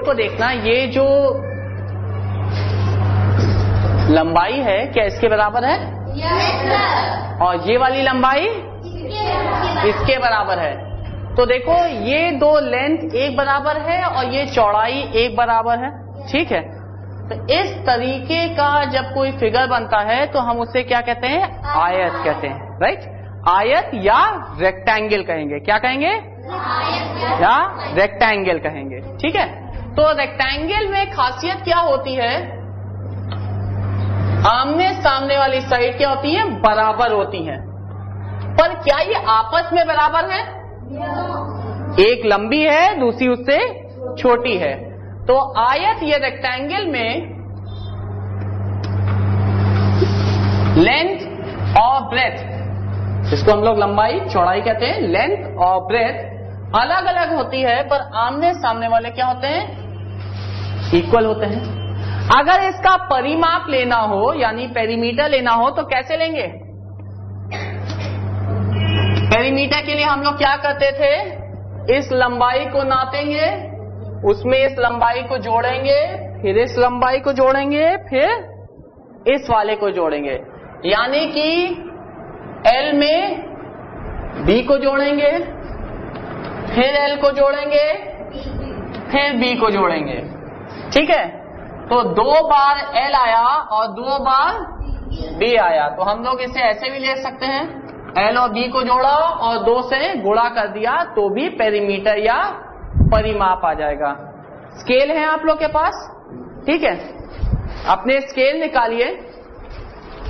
देखो देखना, ये जो लंबाई है क्या इसके बराबर है? और ये वाली लंबाई इसके बराबर है। तो देखो ये दो लेंथ एक बराबर है और ये चौड़ाई एक बराबर है, ठीक है। तो इस तरीके का जब कोई फिगर बनता है तो हम उसे क्या कहते हैं? आयत कहते हैं, राइट। आयत या रेक्टेंगल कहेंगे, क्या कहेंगे? या रेक्टेंगल कहेंगे, ठीक है। तो रेक्टेंगल में खासियत क्या होती है? आमने सामने वाली साइड क्या होती है? बराबर होती है। पर क्या ये आपस में बराबर है? एक लंबी है, दूसरी उससे छोटी है। तो आयत या रेक्टेंगल में लेंथ और ब्रेथ, जिसको हम लोग लंबाई चौड़ाई कहते हैं, लेंथ और ब्रेथ अलग अलग होती है, पर आमने सामने वाले क्या होते हैं? इक्वल होते हैं। अगर इसका परिमाप लेना हो यानी पेरीमीटर लेना हो तो कैसे लेंगे? पेरीमीटर के लिए हम लोग क्या करते थे? इस लंबाई को नापेंगे, उसमें इस लंबाई को जोड़ेंगे, फिर इस लंबाई को जोड़ेंगे, फिर इस वाले को जोड़ेंगे। यानी कि L में B को जोड़ेंगे, फिर L को जोड़ेंगे, फिर B को जोड़ेंगे, ठीक है। तो 2 बार L आया और 2 बार B आया। तो हम लोग इसे ऐसे भी ले सकते हैं, L और B को जोड़ा और 2 से गुणा कर दिया तो भी पेरीमीटर या परिमाप आ जाएगा। स्केल है आप लोग के पास, ठीक है। अपने स्केल निकालिए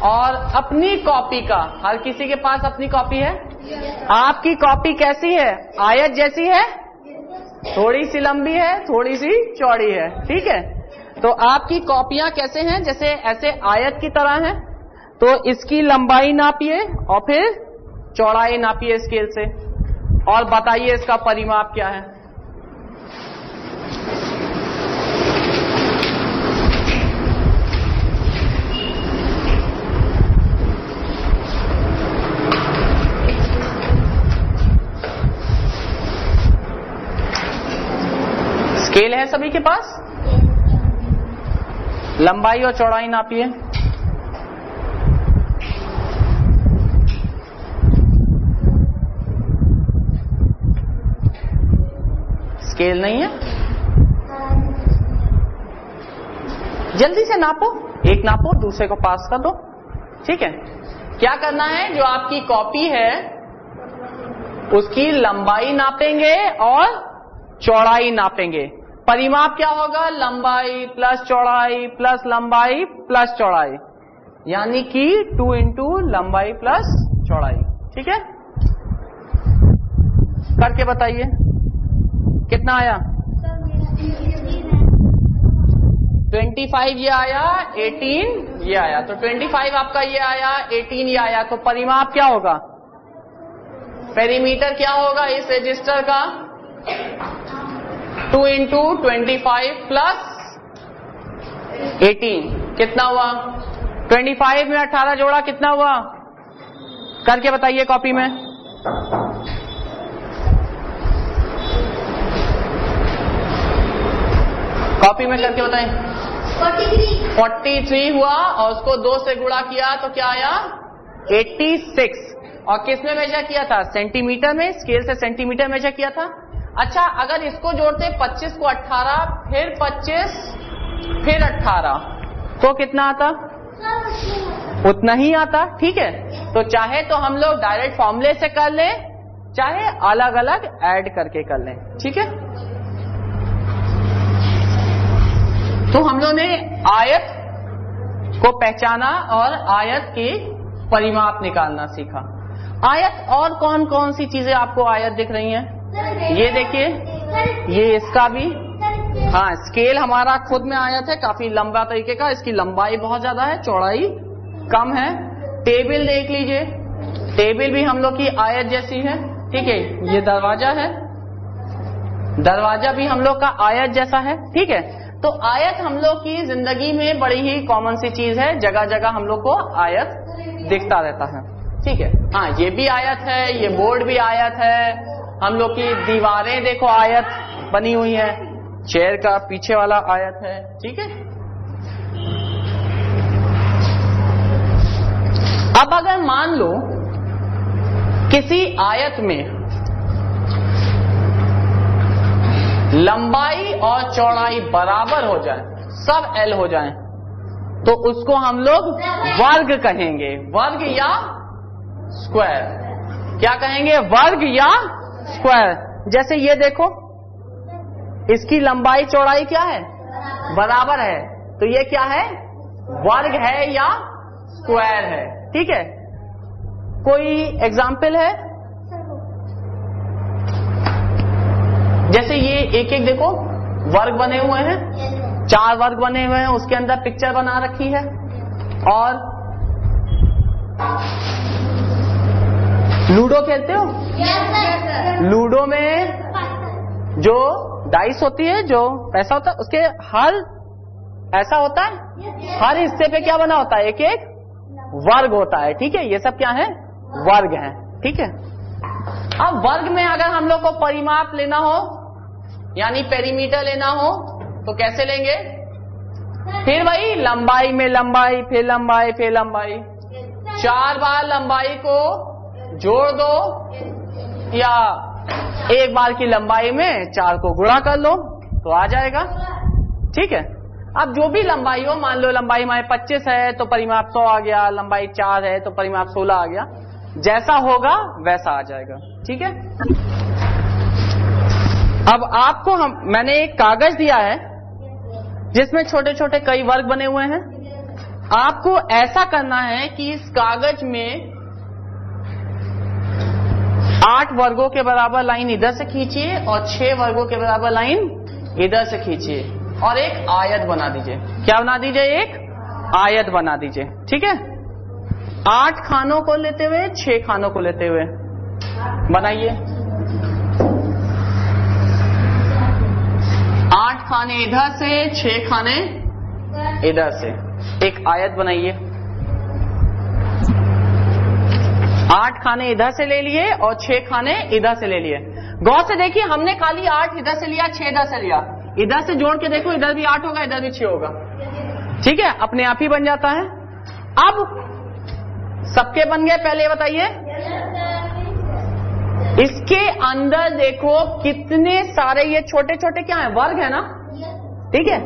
और अपनी कॉपी का, हर किसी के पास अपनी कॉपी है। आपकी कॉपी कैसी है? आयत जैसी है? थोड़ी सी लंबी है, थोड़ी सी चौड़ी है, ठीक है। तो आपकी कॉपियां कैसे हैं? जैसे ऐसे आयत की तरह हैं। तो इसकी लंबाई नापिए और फिर चौड़ाई नापिए स्केल से और बताइए इसका परिमाप क्या है। स्केल है सभी के पास? लंबाई और चौड़ाई नापिए। स्केल नहीं है? जल्दी से नापो, एक नापो दूसरे को पास कर दो, ठीक है। क्या करना है? जो आपकी कॉपी है उसकी लंबाई नापेंगे और चौड़ाई नापेंगे। परिमाप क्या होगा? लंबाई प्लस चौड़ाई प्लस लंबाई प्लस चौड़ाई, यानी कि 2 इंटू लंबाई प्लस चौड़ाई, ठीक है। करके बताइए कितना आया? 25 ये आया, 18 ये आया। तो 25 आपका ये आया, 18 ये आया। तो परिमाप क्या होगा? पेरीमीटर क्या होगा इस रजिस्टर का? 2 इंटू 25 प्लस 18 कितना हुआ? 25 में 18 जोड़ा कितना हुआ? करके बताइए कॉपी में। कॉपी में करके बताएं। 43 हुआ और उसको 2 से गुणा किया तो क्या आया? 86। और किस में मेजर किया था? सेंटीमीटर में, स्केल से सेंटीमीटर मेजर किया था। अच्छा, अगर इसको जोड़ते 25 को 18 फिर 25 फिर 18 तो कितना आता? उतना ही आता, ठीक है। तो चाहे तो हम लोग डायरेक्ट फॉर्मूले से कर लें, चाहे अलग अलग ऐड करके कर लें, ठीक है। तो हम लोग ने आयत को पहचाना और आयत की परिमाप निकालना सीखा। आयत और कौन कौन सी चीजें आपको आयत दिख रही हैं? ये देखिए, ये इसका भी, हाँ, स्केल हमारा खुद में आयत है, काफी लंबा तरीके का। इसकी लंबाई बहुत ज्यादा है, चौड़ाई कम है। टेबल देख लीजिए, टेबल भी हम लोग की आयत जैसी है, ठीक है। ये दरवाजा है, दरवाजा भी हम लोग का आयत जैसा है, ठीक है। तो आयत हम लोग की जिंदगी में बड़ी ही कॉमन सी चीज है, जगह जगह हम लोग को आयत दिखता रहता है, ठीक है। हाँ, ये भी आयत है, ये बोर्ड भी आयत है, हम लोग की दीवारें देखो आयत बनी हुई है, चेयर का पीछे वाला आयत है, ठीक है। अब अगर मान लो किसी आयत में लंबाई और चौड़ाई बराबर हो जाए, सब L हो जाए, तो उसको हम लोग वर्ग कहेंगे, वर्ग या स्क्वायर। क्या कहेंगे? वर्ग या स्क्वायर। जैसे ये देखो, इसकी लंबाई चौड़ाई क्या है? बराबर है, तो ये क्या है? वर्ग है या स्क्वायर है, ठीक है। कोई एग्जाम्पल है? जैसे ये एक एक देखो वर्ग बने हुए हैं, 4 वर्ग बने हुए हैं, उसके अंदर पिक्चर बना रखी है। और लूडो खेलते हो? लूडो में जो डाइस होती है, जो पैसा होता है, उसके हर ऐसा होता है, हर हिस्से पे क्या बना होता है? एक एक वर्ग होता है, ठीक है। ये सब क्या है? वर्ग हैं, ठीक है। अब वर्ग में अगर हम लोग को परिमाप लेना हो, यानी पेरीमीटर लेना हो, तो कैसे लेंगे? फिर वही लंबाई में लंबाई, फिर लंबाई, फिर लंबाई, 4 बार लंबाई को जोड़ दो, या एक बार की लंबाई में 4 को गुणा कर लो तो आ जाएगा, ठीक है। अब जो भी लंबाई हो, मान लो लंबाई हमारे 25 है तो परिमाप 100 आ गया, लंबाई 4 है तो परिमाप 16 आ गया, जैसा होगा वैसा आ जाएगा, ठीक है। अब आपको मैंने एक कागज दिया है जिसमें छोटे छोटे कई वर्ग बने हुए हैं। आपको ऐसा करना है कि इस कागज में 8 वर्गों के बराबर लाइन इधर से खींचिए और 6 वर्गों के बराबर लाइन इधर से खींचिए और एक आयत बना दीजिए। क्या बना दीजिए? एक आयत बना दीजिए, ठीक है। 8 खानों को लेते हुए, 6 खानों को लेते हुए बनाइए। 8 खाने इधर से, 6 खाने इधर से, एक आयत बनाइए। 8 खाने इधर से ले लिए और 6 खाने इधर से ले लिए। गौर से देखिए, हमने खाली 8 इधर से लिया, 6 इधर से लिया। इधर से जोड़ के देखो, इधर भी 8 होगा, इधर भी 6 होगा, ठीक है, अपने आप ही बन जाता है। अब सबके बन गए? पहले बताइए, इसके अंदर देखो कितने सारे ये छोटे छोटे क्या है? वर्ग है ना, ठीक है।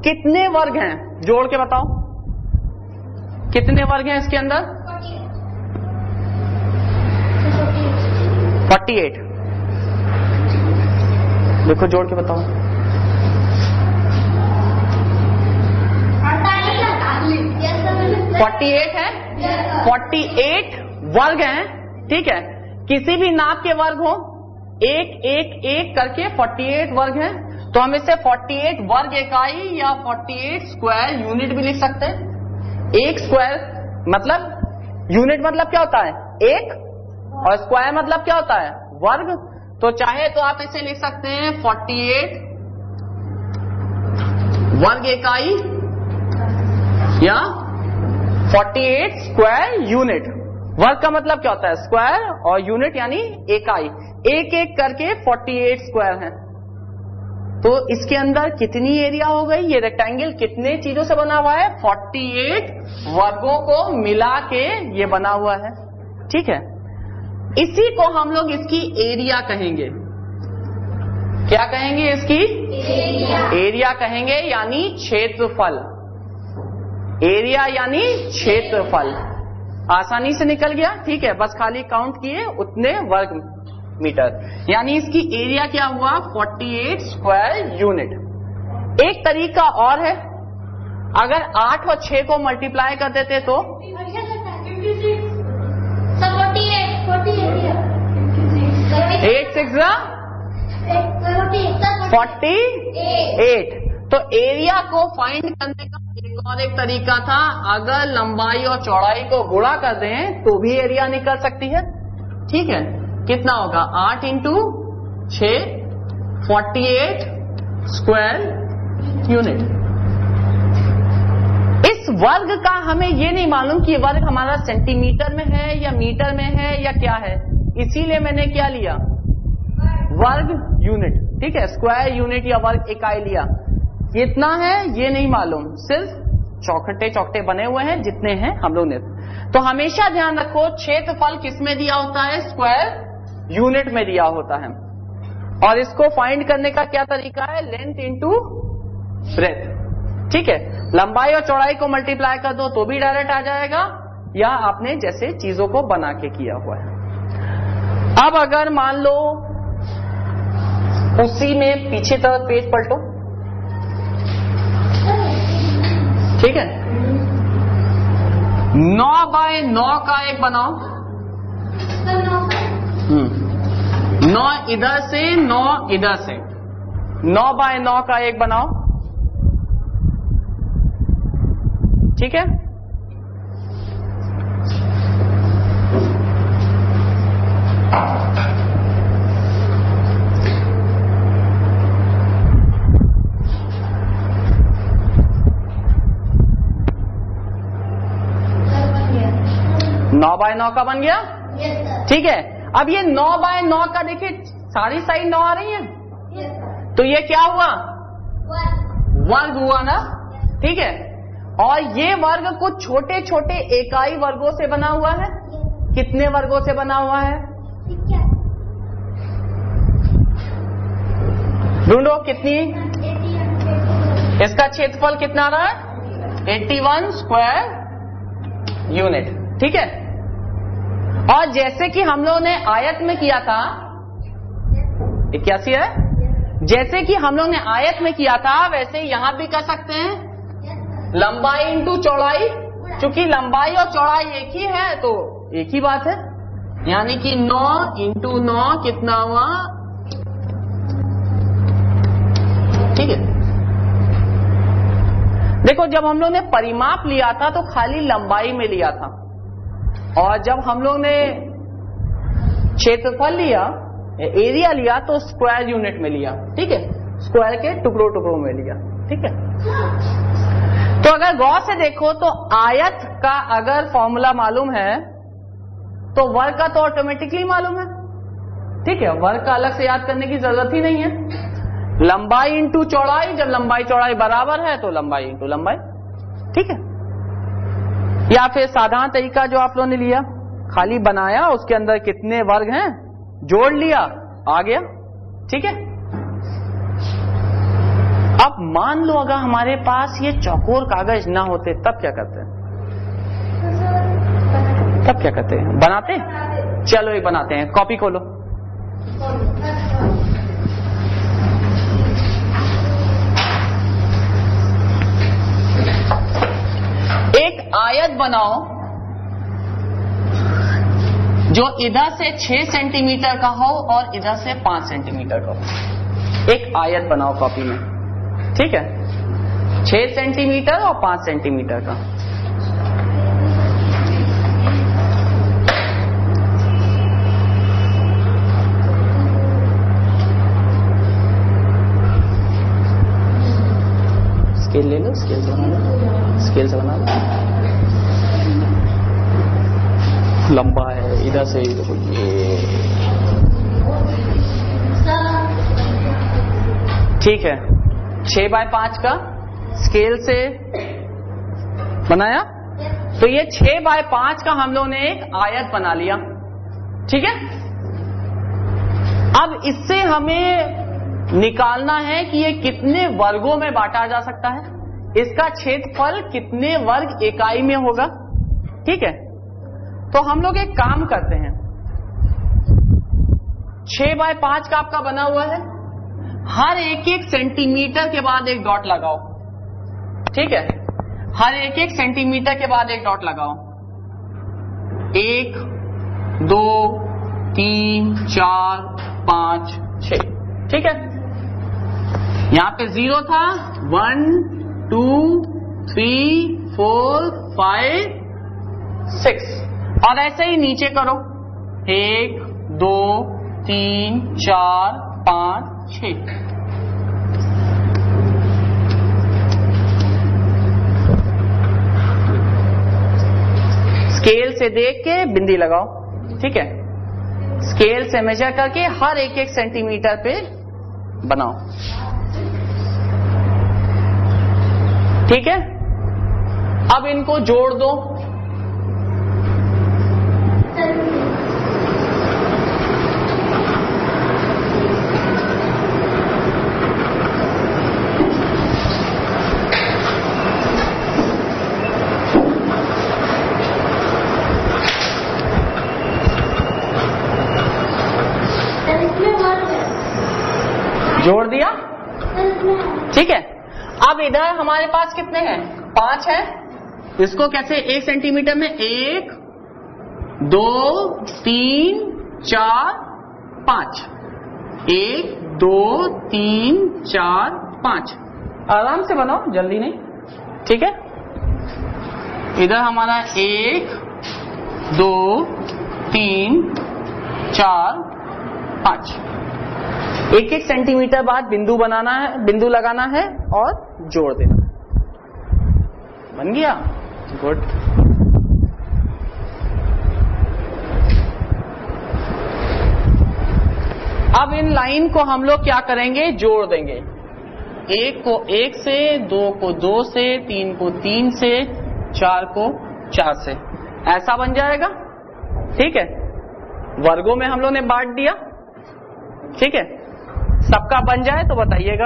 कितने वर्ग हैं? जोड़ के बताओ, कितने वर्ग हैं इसके अंदर? 48। देखो जोड़ के बताओ। 48 है, 48 वर्ग हैं, ठीक है। किसी भी नाप के वर्ग हो, एक एक एक करके 48 वर्ग हैं, तो हम इसे 48 वर्ग इकाई या 48 स्क्वायर यूनिट भी लिख सकते हैं। एक स्क्वायर मतलब, यूनिट मतलब क्या होता है? एक, और स्क्वायर मतलब क्या होता है? वर्ग। तो चाहे तो आप इसे लिख सकते हैं 48 वर्ग इकाई या 48 स्क्वायर यूनिट। वर्ग का मतलब क्या होता है? स्क्वायर, और यूनिट यानी इकाई। एक एक करके 48 स्क्वायर हैं। तो इसके अंदर कितनी एरिया हो गई? ये रेक्टेंगल कितने चीजों से बना हुआ है? 48 वर्गों को मिला के ये बना हुआ है, ठीक है। इसी को हम लोग इसकी एरिया कहेंगे। क्या कहेंगे? इसकी एरिया कहेंगे, यानी क्षेत्रफल। एरिया यानी क्षेत्रफल। आसानी से निकल गया, ठीक है। बस खाली काउंट किए उतने वर्ग मीटर, यानी इसकी एरिया क्या हुआ? 48 स्क्वायर यूनिट। एक तरीका और है, अगर 8 और 6 को मल्टीप्लाई कर देते तो 8 6 48। तो एरिया को फाइंड करने का एक और एक तरीका था, अगर लंबाई और चौड़ाई को गुणा कर दें तो भी एरिया निकल सकती है, ठीक है। कितना होगा? 8 इंटू 6, 48 स्क्वायर यूनिट। इस वर्ग का हमें ये नहीं मालूम कि वर्ग हमारा सेंटीमीटर में है या मीटर में है या क्या है, इसीलिए मैंने क्या लिया? वर्ग यूनिट, ठीक है, स्क्वायर यूनिट या वर्ग इकाई लिया, कितना है ये नहीं मालूम, सिर्फ चौखटे चौखटे बने हुए हैं जितने हैं हम लोग ने। तो हमेशा ध्यान रखो क्षेत्रफल किसमें दिया होता है, स्क्वायर यूनिट में दिया होता है। और इसको फाइंड करने का क्या तरीका है, लेंथ इंटू ब्रेथ, ठीक है, लंबाई और चौड़ाई को मल्टीप्लाई कर दो तो भी डायरेक्ट आ जाएगा, या आपने जैसे चीजों को बना के किया हुआ है। अब अगर मान लो उसी में पीछे तरफ पेज पलटो, ठीक है, 9 बाय 9 का एक बनाओ, 9 इधर से 9 इधर से, 9 बाय 9 का एक बनाओ, ठीक है। नौ बाय 9 का बन गया, ठीक है। अब ये 9 बाय 9 का देखिए सारी साइड 9 आ रही है, तो ये क्या हुआ, वर्ग हुआ ना, ठीक है। और ये वर्ग कुछ छोटे छोटे इकाई वर्गों से बना हुआ है, कितने वर्गों से बना हुआ है, ढूंढो कितनी, इसका क्षेत्रफल कितना रहा है, 81 स्क्वायर यूनिट, ठीक है। और जैसे कि हम लोगों ने आयत में किया था, 81 है, जैसे कि हम लोग ने आयत में किया था वैसे यहां भी कर सकते हैं, लंबाई इंटू चौड़ाई, क्योंकि लंबाई और चौड़ाई एक ही है तो एक ही बात है, यानी कि 9 इंटू 9 कितना हुआ, ठीक है। देखो जब हम लोग ने परिमाप लिया था तो खाली लंबाई में लिया था, और जब हम लोग ने क्षेत्रफल लिया, एरिया लिया, तो स्क्वायर यूनिट में लिया, ठीक है, स्क्वायर के टुकड़ों टुकड़ों में लिया, ठीक है। तो अगर गौर से देखो तो आयत का अगर फॉर्मूला मालूम है तो वर्ग का तो ऑटोमेटिकली मालूम है, ठीक है, वर्ग का अलग से याद करने की जरूरत ही नहीं है। लंबाई इंटू चौड़ाई, जब लंबाई चौड़ाई बराबर है तो लंबाई इंटू लंबाई, ठीक है। या फिर साधारण तरीका जो आप लोगों ने लिया, खाली बनाया, उसके अंदर कितने वर्ग हैं जोड़ लिया, आ गया, ठीक है। अब मान लो अगर हमारे पास ये चौकोर कागज ना होते तब क्या करते हैं, तब क्या करते हैं, बनाते, चलो ये बनाते हैं, कॉपी खोलो, एक आयत बनाओ जो इधर से 6 सेंटीमीटर का हो और इधर से 5 सेंटीमीटर का हो, एक आयत बनाओ कॉपी में, ठीक है, 6 सेंटीमीटर और 5 सेंटीमीटर का। स्केल ले लो, स्केल से बना लो, स्केल से बना लो, लंबा है इधर से, देखो ये, ठीक है, 6 बाय 5 का स्केल से बनाया, तो ये 6 बाय 5 का हम लोगों ने एक आयत बना लिया, ठीक है। अब इससे हमें निकालना है कि ये कितने वर्गों में बांटा जा सकता है, इसका क्षेत्रफल कितने वर्ग इकाई में होगा, ठीक है। तो हम लोग एक काम करते हैं, 6 बाय 5 का आपका बना हुआ है, हर एक एक सेंटीमीटर के बाद एक डॉट लगाओ, ठीक है, हर एक एक सेंटीमीटर के बाद एक डॉट लगाओ, 1 2 3 4 5 6, ठीक है। यहां पे 0 था, 1 2 3 4 5 6, और ऐसे ही नीचे करो, 1 2 3 4 5 6। स्केल से देख के बिंदी लगाओ, ठीक है, स्केल से मेजर करके हर एक एक सेंटीमीटर पे बनाओ। ठीक है, अब इनको जोड़ दो। जोड़ दिया, ठीक है। अब इधर हमारे पास कितने हैं? 5 है। इसको कैसे? 1 सेंटीमीटर में 1 2 3 4 5, 1 2 3 4 5। आराम से बनाओ, जल्दी नहीं, ठीक है। इधर हमारा 1 2 3 4 5, 1 1 सेंटीमीटर बाद बिंदु बनाना है, बिंदु लगाना है और जोड़ देना। बन गया, गुड। अब इन लाइन को हम लोग क्या करेंगे? जोड़ देंगे। 1 को 1 से, 2 को 2 से, 3 को 3 से, 4 को 4 से, ऐसा बन जाएगा। ठीक है, वर्गों में हम लोग ने बांट दिया। ठीक है, सबका बन जाए तो बताइएगा।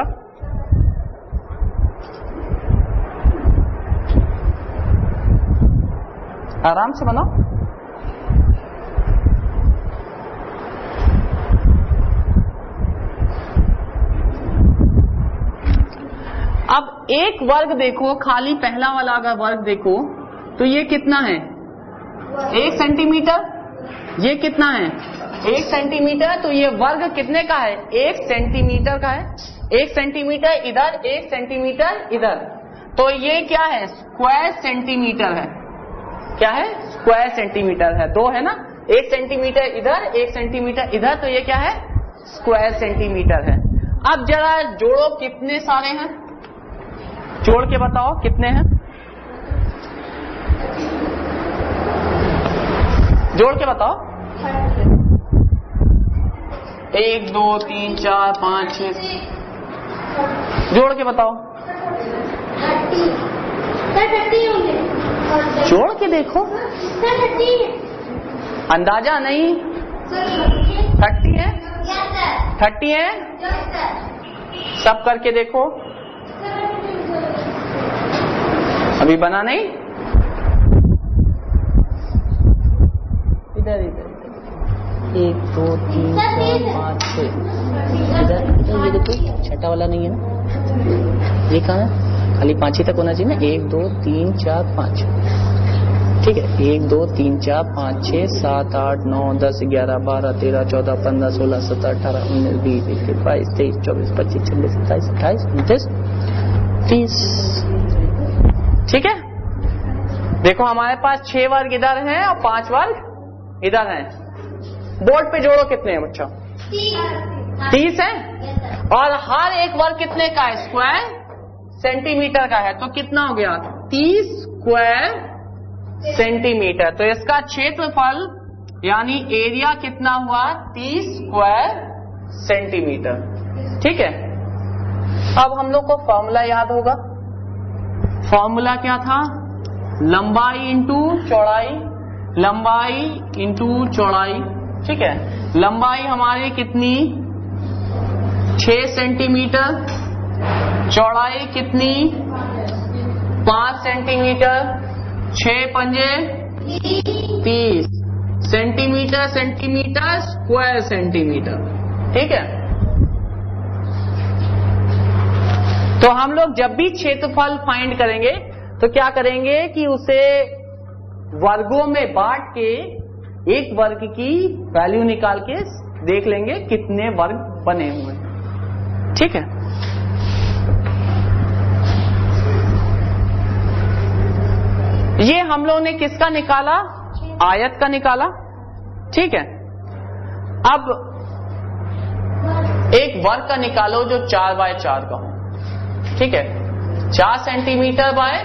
आराम से बनाओ। अब एक वर्ग देखो, खाली पहला वाला अगर वर्ग देखो तो ये कितना है? 1 सेंटीमीटर। ये कितना है? 1 सेंटीमीटर। तो ये वर्ग कितने का है? 1 सेंटीमीटर का है। 1 सेंटीमीटर इधर, 1 सेंटीमीटर इधर, तो ये क्या है? स्क्वायर सेंटीमीटर है। क्या है? स्क्वायर सेंटीमीटर है। 2 है ना, 1 सेंटीमीटर इधर, 1 सेंटीमीटर इधर, तो ये क्या है? स्क्वायर सेंटीमीटर है। अब जरा जोड़ो, कितने सारे हैं? जोड़ के बताओ कितने हैं? जोड़ के बताओ। 1 2 3 4 5 6। जोड़ के बताओ। 30 होंगे। जोड़ के देखो, अंदाजा नहीं। 30 है? 30 है? सब करके देखो। अभी बना नहीं? इधर इधर 1 2 3 4 5 6। इधर ये देखो, छठा वाला नहीं है ना, ये कहाँ है? खाली 5 ही तक होना चाहिए ना। 1 2 3 4 5। ठीक है, 1 2 3 4 5 6 7 8 9 10 11 12 13 14 15 16 17 18 19 20 21 22 23 24 25 26 27 28 29 30। ठीक है, देखो हमारे पास 6 वर्ग इधर हैं और 5 वर्ग इधर हैं। बोर्ड पे जोड़ो, कितने हैं बच्चों? 30 है। और हर एक वर्ग कितने का है? स्क्वायर सेंटीमीटर का है। तो कितना हो गया? 30 स्क्वायर सेंटीमीटर। तो इसका क्षेत्रफल यानी एरिया कितना हुआ? 30 स्क्वायर सेंटीमीटर। ठीक है, अब हम लोग को फॉर्मूला याद होगा। फॉर्मूला क्या था? लंबाई इंटू चौड़ाई, लंबाई इंटू चौड़ाई। ठीक है, लंबाई हमारी कितनी? 6 सेंटीमीटर। चौड़ाई कितनी? 5 सेंटीमीटर। 6 पंजे 30 सेंटीमीटर। Centimetre square centimetre. ठीक है, तो हम लोग जब भी क्षेत्रफल फाइंड करेंगे तो क्या करेंगे कि उसे वर्गों में बांट के एक वर्ग की वैल्यू निकाल के देख लेंगे कितने वर्ग बने हुए। ठीक है, ये हम लोग ने किसका निकाला? आयत का निकाला। ठीक है, अब एक वर्ग का निकालो जो 4 बाय 4 का हो। ठीक है, 4 सेंटीमीटर बाय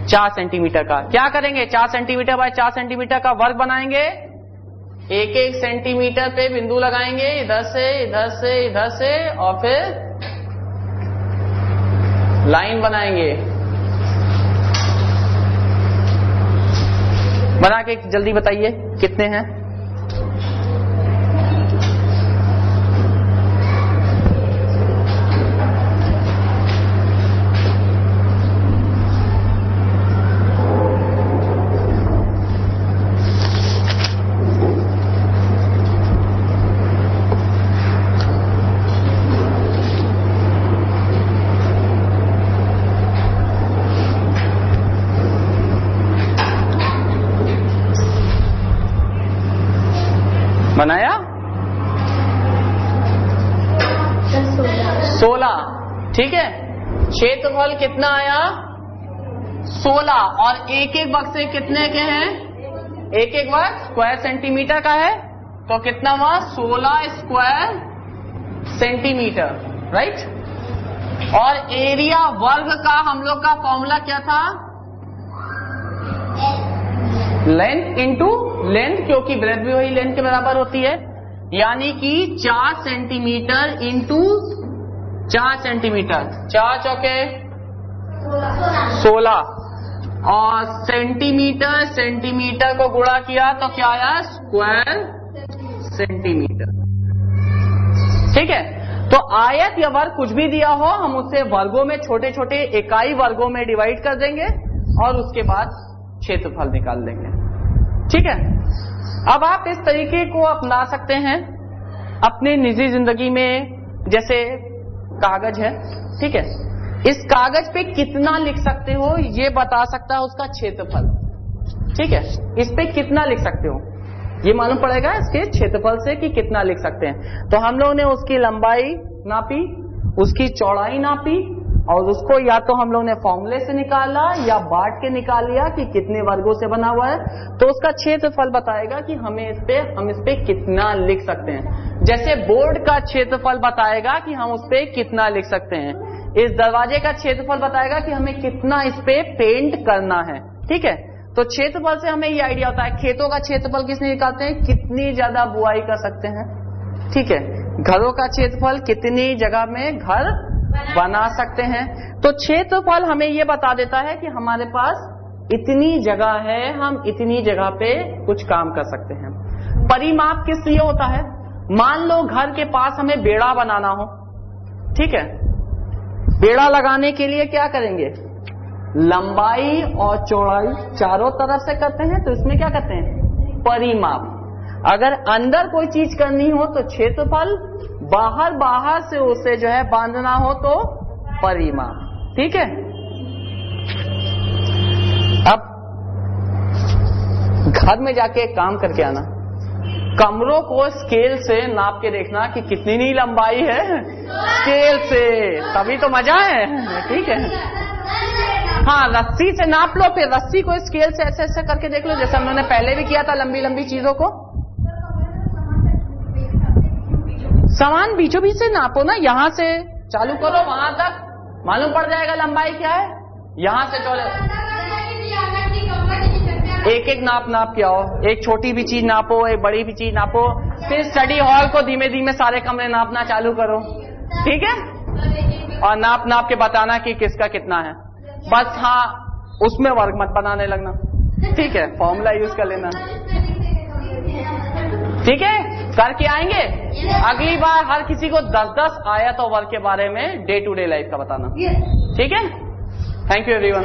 4 सेंटीमीटर का क्या करेंगे? 4 सेंटीमीटर बाय 4 सेंटीमीटर का वर्ग बनाएंगे। एक एक सेंटीमीटर पे बिंदु लगाएंगे, इधर से इधर से इधर से, और फिर लाइन बनाएंगे। बना के जल्दी बताइए कितने हैं। बनाया 16, ठीक है। क्षेत्रफल कितना आया 16, और एक एक वर्ग से कितने के हैं, एक एक वर्ग स्क्वायर सेंटीमीटर का है, तो कितना हुआ 16 स्क्वायर सेंटीमीटर, राइट। और एरिया वर्ग का हम लोग का फॉर्मूला क्या था, लेंथ इंटू लेंथ, क्योंकि ब्रेथ भी वही लेंथ के बराबर होती है, यानी कि 4 सेंटीमीटर इंटू 4 सेंटीमीटर, 4 चौके 16, और सेंटीमीटर सेंटीमीटर को गुणा किया तो क्या आया स्क्वायर सेंटीमीटर, ठीक है। तो आयत या वर्ग कुछ भी दिया हो, हम उसे वर्गों में, छोटे छोटे इकाई वर्गों में डिवाइड कर देंगे और उसके बाद क्षेत्रफल निकाल देंगे, ठीक है। अब आप इस तरीके को अपना सकते हैं अपने निजी जिंदगी में। जैसे कागज है, ठीक है, इस कागज पे कितना लिख सकते हो ये बता सकता है उसका क्षेत्रफल, ठीक है। इस पे कितना लिख सकते हो ये मालूम पड़ेगा इसके क्षेत्रफल से कि कितना लिख सकते हैं। तो हम लोगों ने उसकी लंबाई नापी, उसकी चौड़ाई नापी, और उसको या तो हम लोग ने फॉर्मूले से निकाला या बांट के निकाल लिया कि कितने वर्गों से बना हुआ है, तो उसका क्षेत्रफल बताएगा कि हम इस पे कितना लिख सकते हैं। जैसे बोर्ड का क्षेत्रफल बताएगा कि हम उस पे कितना लिख सकते हैं, इस दरवाजे का क्षेत्रफल बताएगा कि हमें कितना इस पे पेंट करना है, ठीक है। तो क्षेत्रफल से हमें ये आइडिया होता है। खेतों का क्षेत्रफल किसने निकालते हैं, कितनी ज्यादा बुआई कर सकते हैं, ठीक है। घरों का क्षेत्रफल कितनी जगह में घर बना सकते हैं। तो क्षेत्रफल हमें यह बता देता है कि हमारे पास इतनी जगह है, हम इतनी जगह पे कुछ काम कर सकते हैं। परिमाप किस लिए होता है, मान लो घर के पास हमें बेड़ा बनाना हो, ठीक है। बेड़ा लगाने के लिए क्या करेंगे, लंबाई और चौड़ाई चारों तरफ से करते हैं, तो इसमें क्या करते हैं परिमाप। अगर अंदर कोई चीज करनी हो तो क्षेत्रफल, बाहर से उसे जो है बांधना हो तो परिमाप, ठीक है। अब घर में जाके एक काम करके आना, कमरों को स्केल से नाप के देखना कि कितनी लंबाई है, स्केल से, तभी तो मजा है, ठीक है। हाँ, रस्सी से नाप लो, फिर रस्सी को स्केल से ऐसे ऐसे करके देख लो, जैसे हम लोगों ने पहले भी किया था लंबी लंबी चीजों को। सामान बीचों बीच से नापो ना, यहां से चालू करो वहां तक, मालूम पड़ जाएगा लंबाई क्या है। यहां से चलो, एक एक नाप के आओ, एक छोटी भी चीज नापो, एक बड़ी भी चीज नापो, फिर स्टडी हॉल को धीमे धीमे सारे कमरे नापना चालू करो, ठीक है। और नाप के बताना कि किसका कितना है, बस। हाँ, उसमें वर्ग मत बनाने लगना, ठीक है, फॉर्मूला यूज कर लेना, ठीक है। करके आएंगे अगली बार, हर किसी को 10-10 आयत और वर्ग के बारे में डे टू डे लाइफ का बताना, ठीक है। Thank you everyone.